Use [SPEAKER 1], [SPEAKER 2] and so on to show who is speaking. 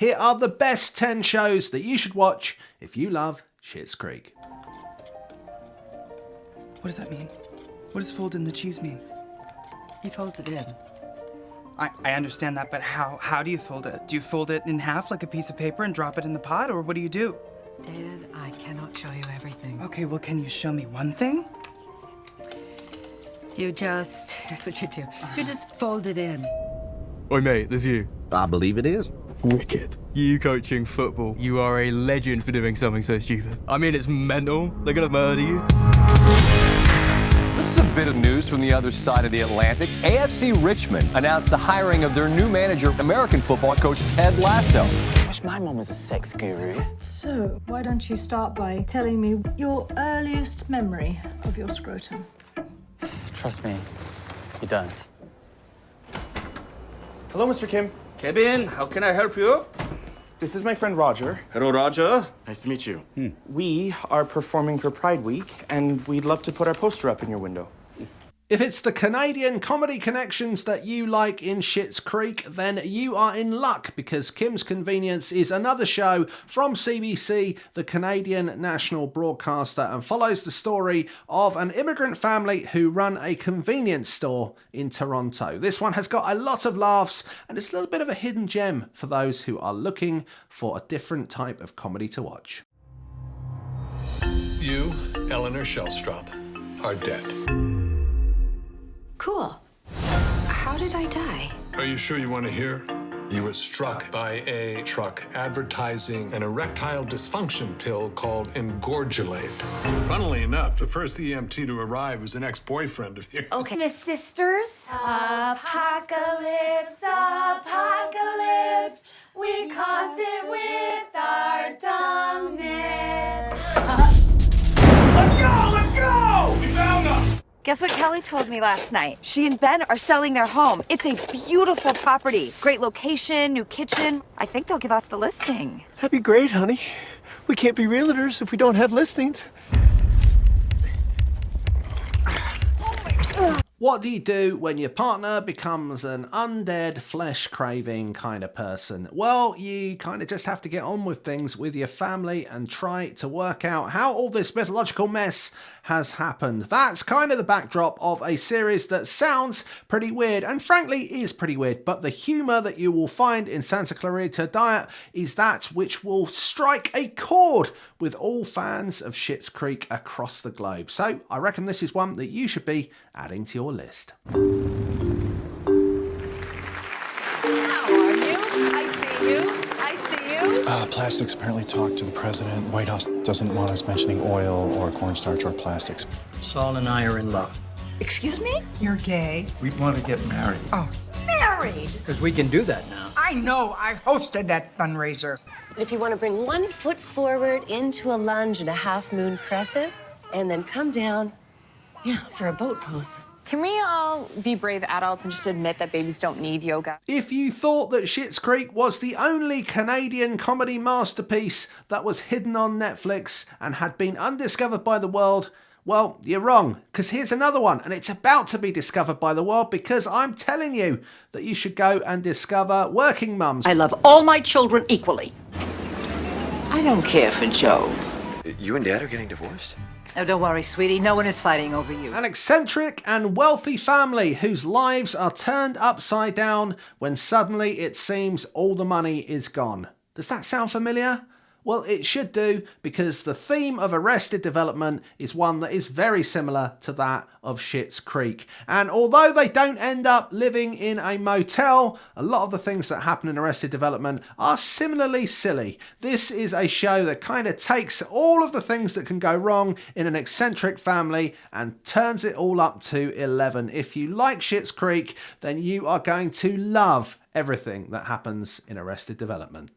[SPEAKER 1] Here are the best 10 shows that you should watch if you love Schitt's Creek.
[SPEAKER 2] What does that mean? What does fold in the cheese mean?
[SPEAKER 3] He folds it in.
[SPEAKER 2] I understand that, but how do you fold it? Do you fold it in half like a piece of paper and drop it in the pot, or what do you do?
[SPEAKER 3] David, I cannot show you everything.
[SPEAKER 2] Okay, well, can you show me one thing?
[SPEAKER 3] Here's what you do. You just fold it in.
[SPEAKER 4] Oi mate, there's you.
[SPEAKER 5] I believe it is.
[SPEAKER 4] Wicked. You coaching football. You are a legend for doing something so stupid. I mean, it's mental. They're gonna murder you.
[SPEAKER 6] This is a bit of news from the other side of the Atlantic. AFC Richmond announced the hiring of their new manager, American football coach Ted Lasso.
[SPEAKER 7] I wish my mom was a sex guru.
[SPEAKER 8] So, why don't you start by telling me your earliest memory of your scrotum?
[SPEAKER 7] Trust me, you don't.
[SPEAKER 9] Hello, Mr. Kim.
[SPEAKER 10] Kevin, how can I help you?
[SPEAKER 9] This is my friend Roger.
[SPEAKER 10] Hello, Roger.
[SPEAKER 7] Nice to meet you.
[SPEAKER 9] We are performing for Pride Week, and we'd love to put our poster up in your window.
[SPEAKER 1] If it's the Canadian comedy connections that you like in Schitt's Creek, then you are in luck, because Kim's Convenience is another show from CBC, the Canadian national broadcaster, and follows the story of an immigrant family who run a convenience store in Toronto. This one has got a lot of laughs, and it's a little bit of a hidden gem for those who are looking for a different type of comedy to watch.
[SPEAKER 11] You, Eleanor Shellstrop, are dead.
[SPEAKER 12] Cool. How did I die?
[SPEAKER 11] Are you sure you want to hear? You were struck by a truck advertising an erectile dysfunction pill called Engorgulate. Funnily enough, the first EMT to arrive was an ex-boyfriend of yours.
[SPEAKER 12] Okay.
[SPEAKER 13] Miss Sisters. Apocalypse, apocalypse. We caused it with our dumbness.
[SPEAKER 10] Let's go! Let's go! We found them!
[SPEAKER 12] Guess what Kelly told me last night? She and Ben are selling their home. It's a beautiful property. Great location, new kitchen. I think they'll give us the listing.
[SPEAKER 5] That'd be great, honey. We can't be realtors if we don't have listings.
[SPEAKER 1] What do you do when your partner becomes an undead, flesh-craving kind of person? Well, you kind of just have to get on with things with your family and try to work out how all this mythological mess has happened. That's kind of the backdrop of a series that sounds pretty weird, and frankly is pretty weird, but the humour that you will find in Santa Clarita Diet is that which will strike a chord with all fans of Schitt's Creek across the globe. So I reckon this is one that you should be adding to your list.
[SPEAKER 12] How are you? I see you. I see you.
[SPEAKER 14] Plastics apparently talked to the president. White House doesn't want us mentioning oil or cornstarch or plastics.
[SPEAKER 15] Saul and I are in love.
[SPEAKER 12] Excuse me?
[SPEAKER 15] You're gay? We want to get married.
[SPEAKER 8] Oh, married?
[SPEAKER 15] Because we can do that now.
[SPEAKER 8] I know. I hosted that fundraiser.
[SPEAKER 16] If you want to bring 1 foot forward into a lunge and a half moon crescent, and then come down, for a boat pose.
[SPEAKER 17] Can we all be brave adults and just admit that babies don't need yoga?
[SPEAKER 1] If you thought that Schitt's Creek was the only Canadian comedy masterpiece that was hidden on Netflix and had been undiscovered by the world, well, you're wrong, because here's another one, and it's about to be discovered by the world, because I'm telling you that you should go and discover Working Mums.
[SPEAKER 18] I love all my children equally. I don't care for Joe.
[SPEAKER 19] You and Dad are getting divorced?
[SPEAKER 18] Oh, don't worry, sweetie. No one is fighting over you.
[SPEAKER 1] An eccentric and wealthy family whose lives are turned upside down when suddenly it seems all the money is gone. Does that sound familiar? Well, it should do, because the theme of Arrested Development is one that is very similar to that of Schitt's Creek. And although they don't end up living in a motel, a lot of the things that happen in Arrested Development are similarly silly. This is a show that kind of takes all of the things that can go wrong in an eccentric family and turns it all up to 11. If you like Schitt's Creek, then you are going to love everything that happens in Arrested Development.